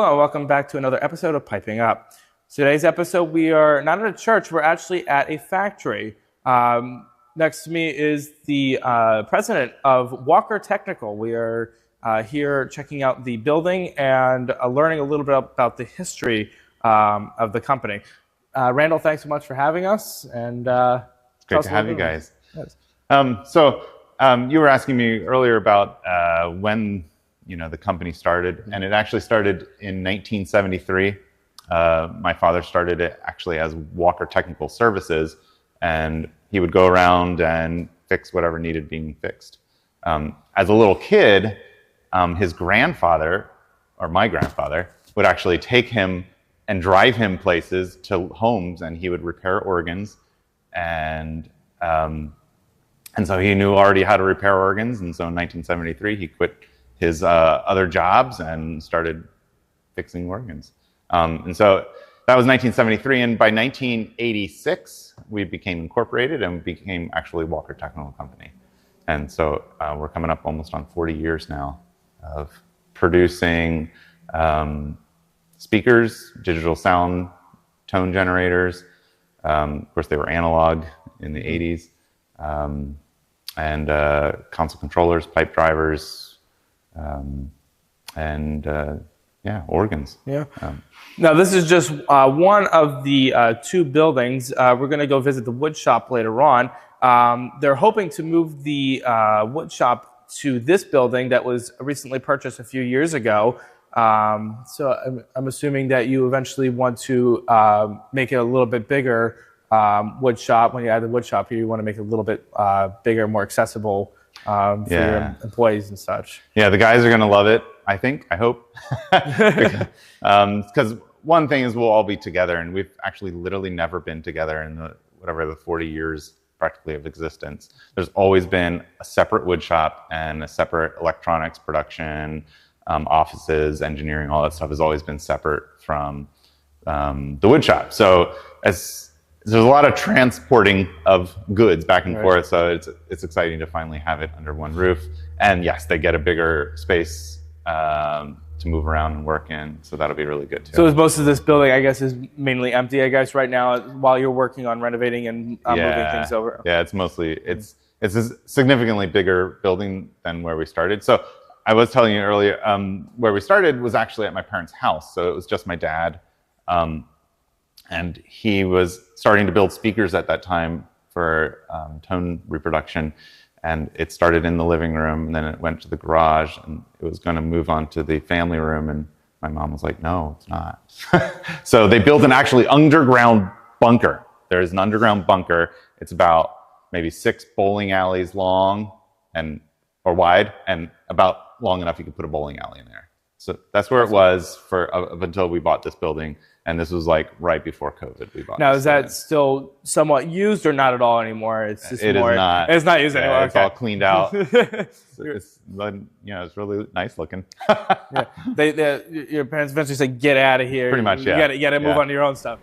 Hello, and welcome back to another episode of Piping Up. Today's episode, we are not at a church, we're actually at a factory. Next to me is the president of Walker Technical. We are here checking out the building and learning a little bit about the history of the company. Randall, thanks so much for having us. And it's great to have you guys. Yes. You were asking me earlier about when the company started, and it actually started in 1973. My father started it actually as Walker Technical Services, and he would go around and fix whatever needed being fixed. As a little kid, his grandfather, or my grandfather, would actually take him and drive him places to homes, and he would repair organs, and so he knew already how to repair organs. And so in 1973, he quit his other jobs and started fixing organs. And so that was 1973, and by 1986, we became incorporated and became actually Walker Technical Company. And so we're coming up almost on 40 years now of producing speakers, digital sound, tone generators. Of course, they were analog in the 80s, and console controllers, pipe drivers, organs. Yeah. Now, this is just one of the two buildings. We're going to go visit the wood shop later on. They're hoping to move the wood shop to this building that was recently purchased a few years ago. So I'm assuming that you eventually want to make it a little bit bigger wood shop. When you add the wood shop here, you want to make it a little bit bigger, more accessible for your employees and such. Yeah, the guys are going to love it, I think, I hope. Because one thing is we'll all be together, and we've actually literally never been together in the 40 years practically of existence. There's always been a separate wood shop and a separate electronics production, offices, engineering, all that stuff has always been separate from the wood shop. So there's a lot of transporting of goods back and forth, so it's exciting to finally have it under one roof. And yes, they get a bigger space to move around and work in, so that'll be really good too. So most of this building, I guess, is mainly empty, I guess, right now while you're working on renovating and moving things over. Yeah, it's a significantly bigger building than where we started. So I was telling you earlier, where we started was actually at my parents' house, so it was just my dad. And he was starting to build speakers at that time for tone reproduction. And it started in the living room, and then it went to the garage, and it was going to move on to the family room. And my mom was like, no, it's not. So they built an actually underground bunker. There's an underground bunker. It's about maybe 6 bowling alleys long or wide, and about long enough you could put a bowling alley in there. So that's where it was up until we bought this building. And this was like right before COVID we bought. Now, is that still somewhat used or not at all anymore? It's just It is not. It's not used anymore. It's all cleaned out. It's really nice looking. Your parents eventually said, "Get out of here." Pretty much, yeah. You got to move on to your own stuff.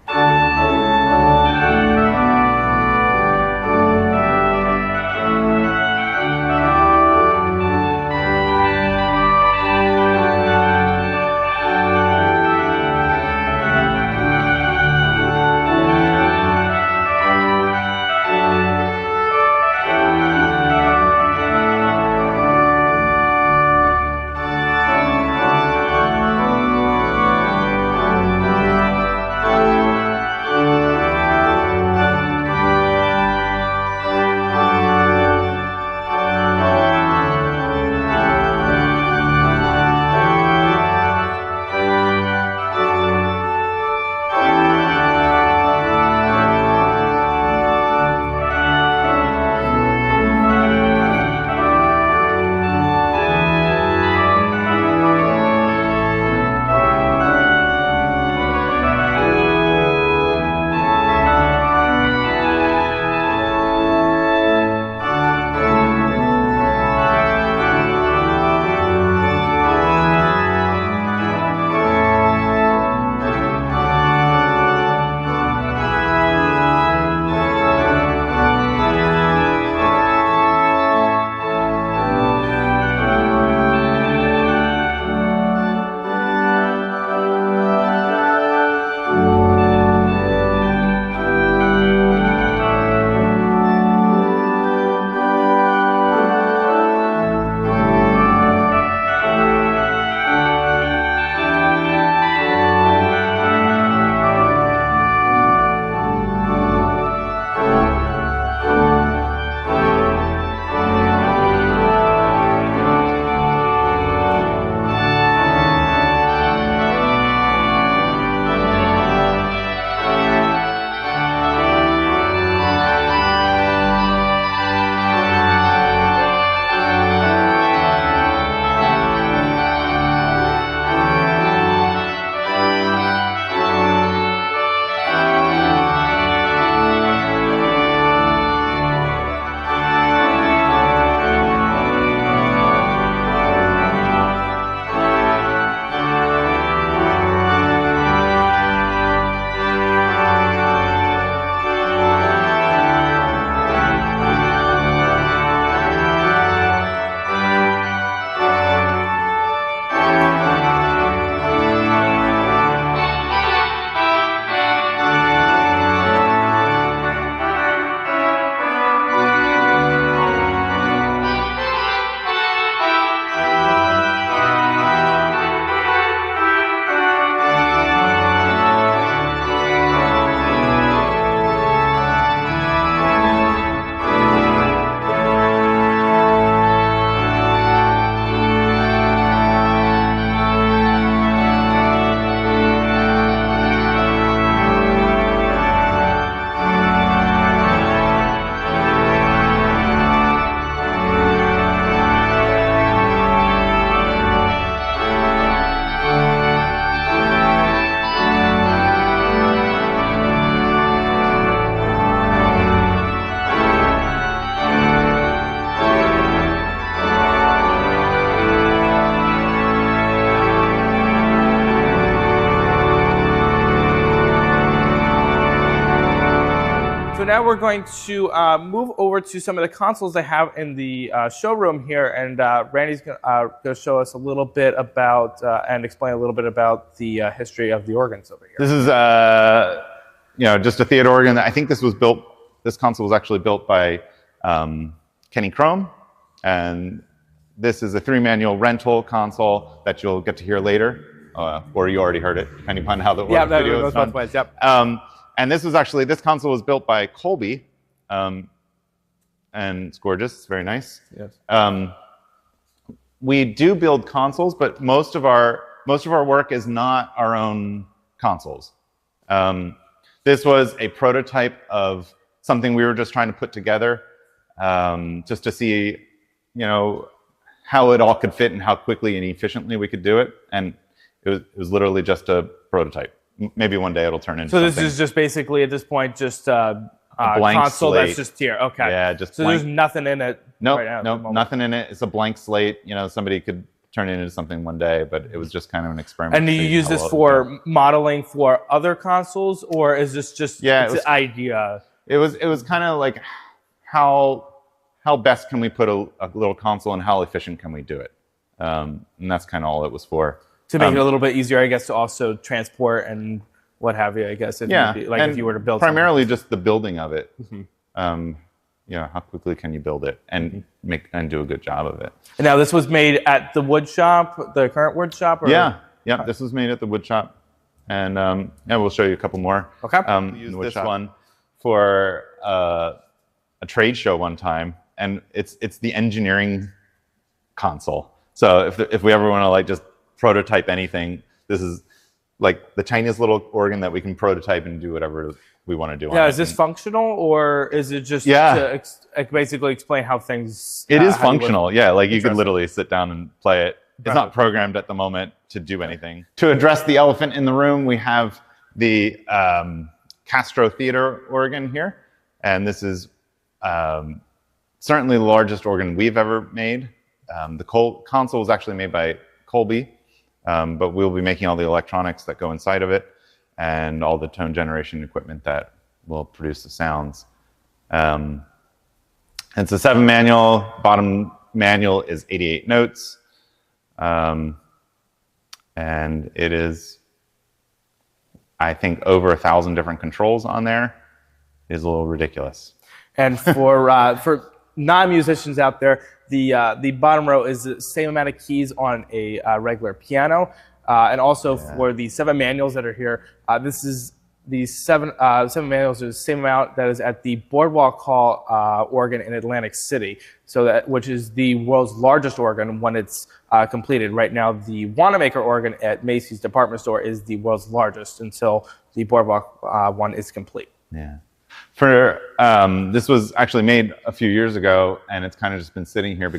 now we're going to move over to some of the consoles they have in the showroom here, and Randy's going to show us a little bit about and explain a little bit about the history of the organs over here. This is just a theater organ. I think this console was actually built by Kenny Crome, and this is a 3-manual rental console that you'll get to hear later, or you already heard it, depending upon how the video is done. Ways, yep. And this console was built by Colby, and it's gorgeous. It's very nice. Yes. We do build consoles, but most of our work is not our own consoles. This was a prototype of something we were just trying to put together, just to see, how it all could fit and how quickly and efficiently we could do it. And it was literally just a prototype. Maybe one day it'll turn into something. So this is just basically at this point just a blank console slate. that's just here. Okay. Yeah, just so blank. There's nothing in it. Nope, right now nope, nothing in it. It's a blank slate. Somebody could turn it into something one day, but it was just kind of an experiment. And do you use this for modeling for other consoles, or is this just an idea? It was kind of like how best can we put a little console and how efficient can we do it? And that's kind of all it was for. To make it a little bit easier, I guess, to also transport and what have you, I guess. If you were to build primarily just the building of it. Mm-hmm. How quickly can you build it and do a good job of it? And now this was made at the wood shop, the current wood shop? Or? Yeah, this was made at the wood shop. And we'll show you a couple more. Okay. We used this one for a trade show one time, and it's the engineering console. So if we ever want to just prototype anything, this is like the tiniest little organ that we can prototype and do whatever we want to do. Yeah, is this functional, or is it just to basically explain how things? It is functional. Yeah, like you could literally sit down and play it. It's not programmed at the moment to do anything. To address the elephant in the room, we have the Castro Theater organ here, and this is certainly the largest organ we've ever made. The console was actually made by Colby. But we'll be making all the electronics that go inside of it and all the tone generation equipment that will produce the sounds. It's a 7-manual. Bottom manual is 88 notes. And it is, I think, over 1,000 different controls on there. It is a little ridiculous. And for non-musicians out there, the bottom row is the same amount of keys on a regular piano, and also for the 7 manuals that are here, this is the seven manuals are the same amount that is at the Boardwalk Hall organ in Atlantic City, which is the world's largest organ when it's completed. Right now, the Wanamaker organ at Macy's department store is the world's largest until the Boardwalk one is complete. Yeah. This was actually made a few years ago, and it's kind of just been sitting here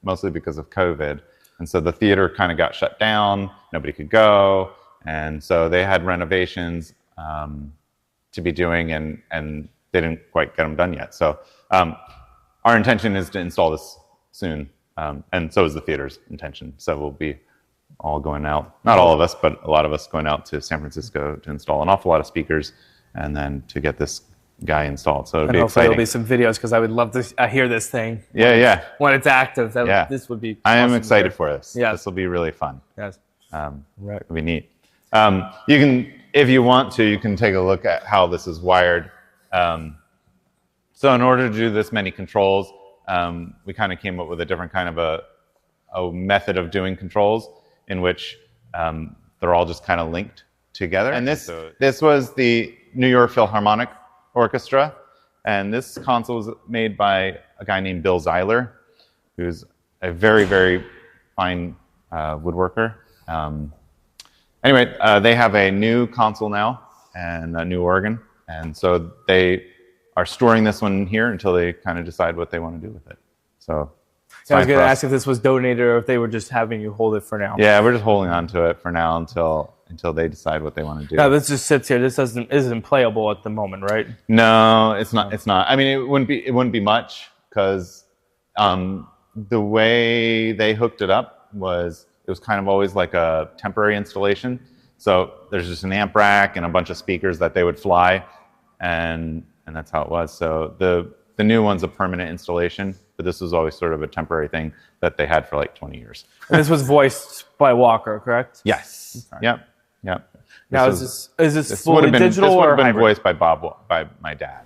mostly because of COVID. And so the theater kind of got shut down, nobody could go, and so they had renovations to be doing, and they didn't quite get them done yet. So our intention is to install this soon, and so is the theater's intention. So we'll be all going out, not all of us, but a lot of us going out to San Francisco to install an awful lot of speakers, and then to get this guy installed. So it'll be exciting. There'll be some videos, because I would love to hear this thing. Yeah. When it's active, this would be awesome. I am excited for this. Yeah. This will be really fun. Yes. Right. It'll be neat. You can, if you want to, you can take a look at how this is wired. So in order to do this many controls, we kind of came up with a different kind of a method of doing controls in which they're all just kind of linked together. And this was the New York Philharmonic Orchestra, and this console was made by a guy named Bill Zeiler, who's a very, very fine woodworker. Anyway, they have a new console now and a new organ, and so they are storing this one here until they kind of decide what they want to do with it. So I was going to ask if this was donated or if they were just having you hold it for now. Yeah, we're just holding on to it for now until they decide what they want to do. No, this just sits here. This isn't playable at the moment, right? No, it's not. It's not. I mean, it wouldn't be much, because the way they hooked it up was it was kind of always like a temporary installation. So there's just an amp rack and a bunch of speakers that they would fly, and and that's how it was. So the new one's a permanent installation, but this was always sort of a temporary thing that they had for like 20 years. And this was voiced by Walker, correct? Yes. Okay. Yep. Yep. Now, is this fully digital or been hybrid? voiced by by my dad.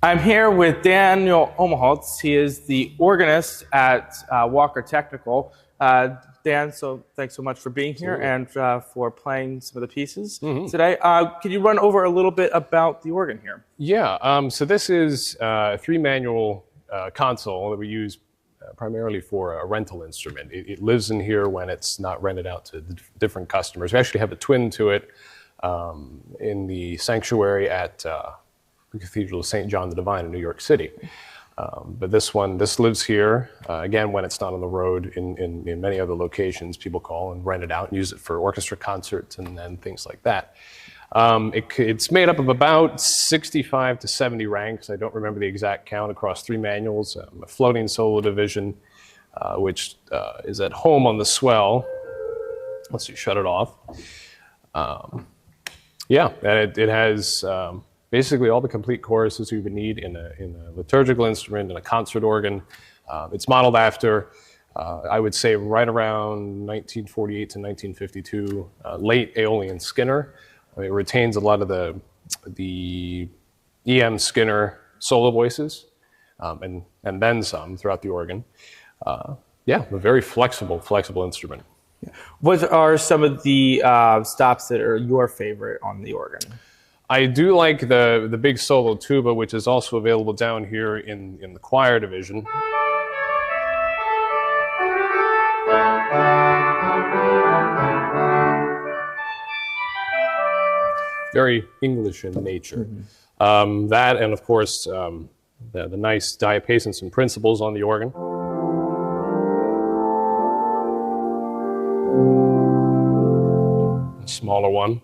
I'm here with Daniel Umholtz. He is the organist at Walker Technical. Dan, so thanks so much for being here and for playing some of the pieces today. Can you run over a little bit about the organ here? Yeah, so this is a 3-manual console that we use primarily for a rental instrument. It lives in here when it's not rented out to different customers. We actually have a twin to it in the sanctuary at the Cathedral of St. John the Divine in New York City. But this lives here, again, when it's not on the road. In many other locations, people call and rent it out and use it for orchestra concerts and things like that. It's made up of about 65 to 70 ranks. I don't remember the exact count across 3 manuals. A floating solo division, which is at home on the swell. Let's see, shut it off. Yeah, and it has basically all the complete choruses you would need in a liturgical instrument and a concert organ. It's modeled after, I would say, right around 1948 to 1952, late Aeolian Skinner. It retains a lot of the E.M. Skinner solo voices, and then some throughout the organ. Yeah, a very flexible instrument. What are some of the stops that are your favorite on the organ? I do like the big solo tuba, which is also available down here in the choir division. Very English in nature. That, and of course, the nice diapasons and principals on the organ. A smaller one.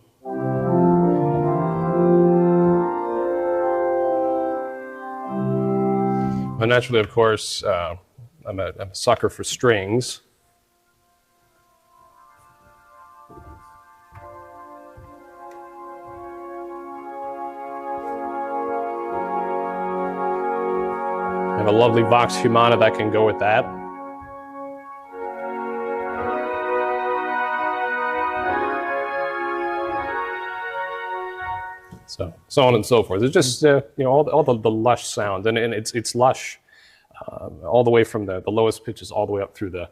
And naturally, of course, I'm a sucker for strings. I have a lovely Vox Humana that can go with that. So on and so forth. It's just all the lush sound, and it's lush all the way from the lowest pitches all the way up through the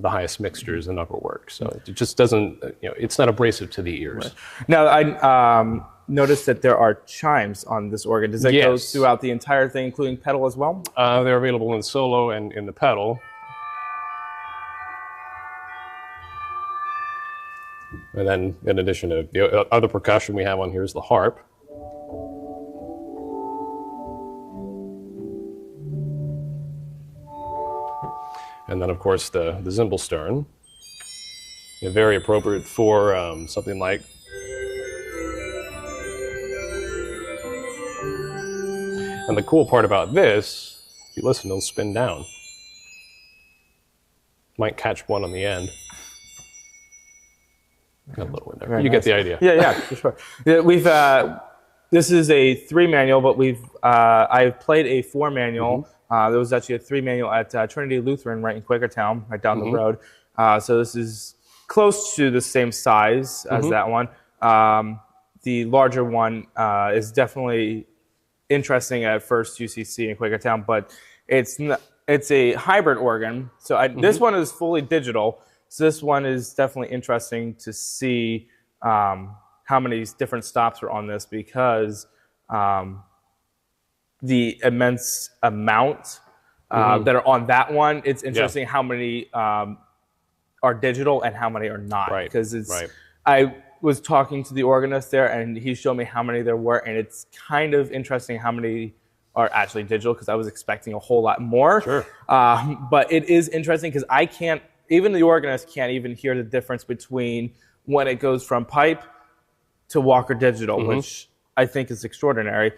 highest mixtures and upper work. So it just doesn't, it's not abrasive to the ears. Right. Now I noticed that there are chimes on this organ. Does that go throughout the entire thing, including pedal as well? They're available in solo and in the pedal. And then, in addition to the other percussion we have on here is the harp. And then, of course, the Zimbelstern. Very appropriate for something like... And the cool part about this, if you listen, it'll spin down. Might catch one on the end. Got a little in there. Very you nice. Get the idea. Yeah, for sure. Yeah, we've this is a 3-manual, but I've played a 4-manual. There was actually a 3-manual at Trinity Lutheran right in Quakertown, right down the road. So this is close to the same size as that one. The larger one is definitely interesting at first UCC in Quakertown, but it's a hybrid organ. So this one is fully digital. So this one is definitely interesting to see how many different stops are on this, because the immense amount that are on that one, it's interesting how many are digital and how many are not. Right. Because I was talking to the organist there, and he showed me how many there were, and it's kind of interesting how many are actually digital, because I was expecting a whole lot more. Sure. But it is interesting because even the organist can't even hear the difference between when it goes from pipe to Walker Digital, which I think is extraordinary.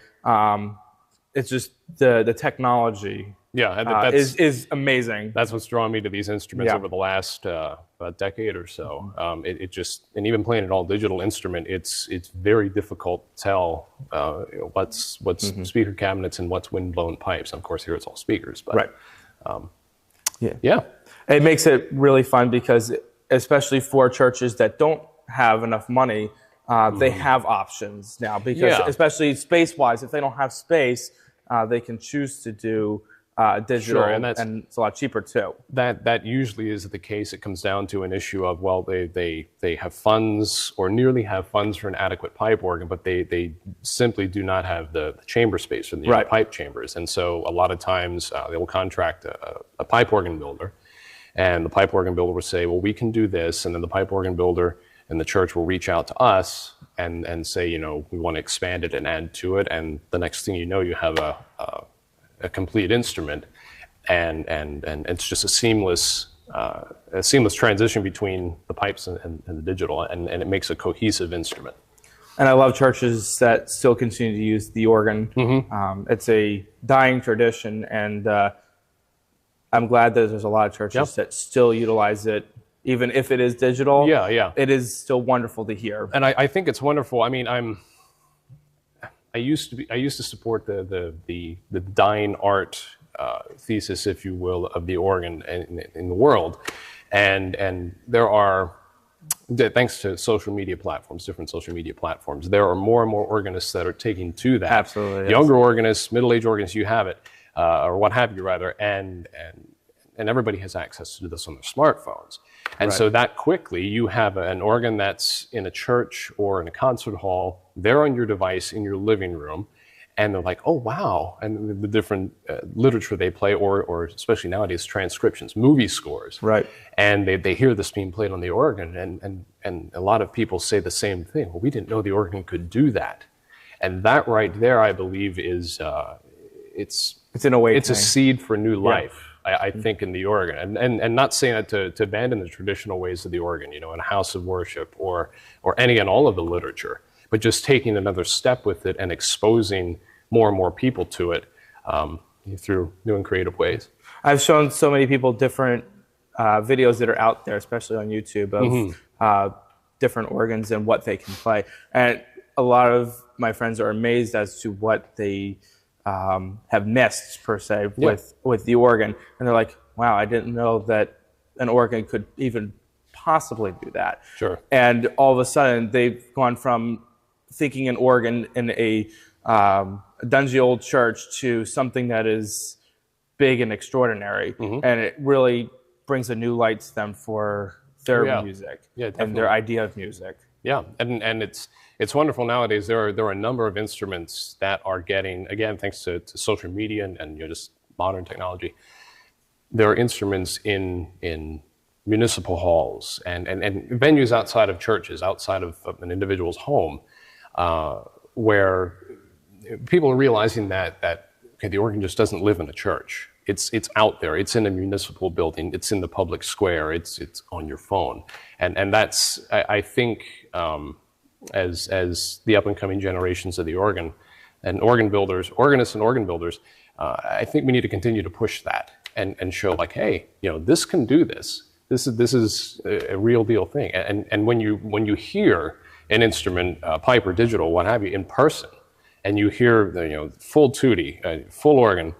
It's just the technology is amazing. That's what's drawn me to these instruments over the last decade or so. And even playing an all digital instrument, it's very difficult to tell what's speaker cabinets and what's wind-blown pipes. And of course, here it's all speakers. But, yeah. It makes it really fun because, especially for churches that don't have enough money they have options now, because especially space-wise, if they don't have space, they can choose to do digital, Sure, and it's a lot cheaper too. That usually is the case. It comes down to an issue of, well, they have funds or nearly have funds for an adequate pipe organ, but they simply do not have the chamber space for the pipe chambers. And so a lot of times they will contract a pipe organ builder, and the pipe organ builder will say, well, we can do this, and then the pipe organ builder and the church will reach out to us and say, you know, we want to expand it and add to it, and the next thing you know, you have a complete instrument, and it's just a seamless transition between the pipes and the digital, and it makes a cohesive instrument. And I love churches that still continue to use the organ. It's a dying tradition, and I'm glad that there's a lot of churches that still utilize it, even if it is digital. It is still wonderful to hear. And I think it's wonderful. I mean, I used to support the dying art thesis, if you will, of the organ in the world, and there are, thanks to social media platforms, different social media platforms, there are more and more organists that are taking to that. Absolutely, younger organists, middle-aged organists, you have it, or what have you rather, and everybody has access to this on their smartphones. And so that quickly, you have an organ that's in a church or in a concert hall, they're on your device in your living room, and they're like, oh, wow. And the different literature they play, or especially nowadays, transcriptions, movie scores. And they hear this being played on the organ, and a lot of people say the same thing. Well, we didn't know the organ could do that. And that right there, I believe, is, it's an awakening. It's a seed for new life. I think, in the organ, and not saying that to abandon the traditional ways of the organ, you know, in a house of worship or any and all of the literature, but just taking another step with it and exposing more and more people to it through new and creative ways. I've shown so many people different videos that are out there, especially on YouTube, of different organs and what they can play, and a lot of my friends are amazed as to what they have missed, per se, with the organ, and they're like, wow, I didn't know that an organ could even possibly do that. And all of a sudden they've gone from thinking an organ in a dungy old church to something that is big and extraordinary, and it really brings a new light to them for their music and their idea of music. And it's wonderful nowadays. There are a number of instruments that are getting, again, thanks to social media and you know, just modern technology, there are instruments in municipal halls and venues outside of churches, outside of an individual's home, where people are realizing that okay, the organ just doesn't live in a church. It's out there. It's in a municipal building. It's in the public square. It's on your phone, and that's, I think, as the up and coming generations of the organ and organists and organ builders, I think we need to continue to push that and show, like, hey, you know, this can do this. This is a real deal thing. And when you hear an instrument, pipe or digital, what have you, in person, and you hear the, you know, full tutti, full organ,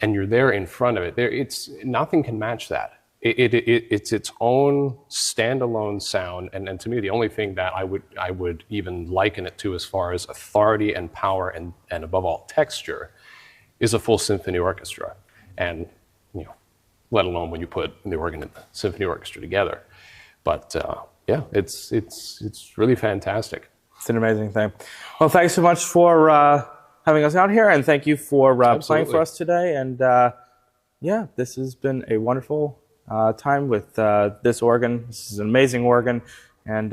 and you're there in front of it, nothing can match that. It's its own standalone sound, and to me, the only thing that I would even liken it to, as far as authority and power and above all texture, is a full symphony orchestra, and you know, let alone when you put the organ and the symphony orchestra together. But yeah, it's really fantastic. It's an amazing thing. Well, thanks so much for having us out here, and thank you for playing for us today. And yeah, this has been a wonderful time with this organ. This is an amazing organ, and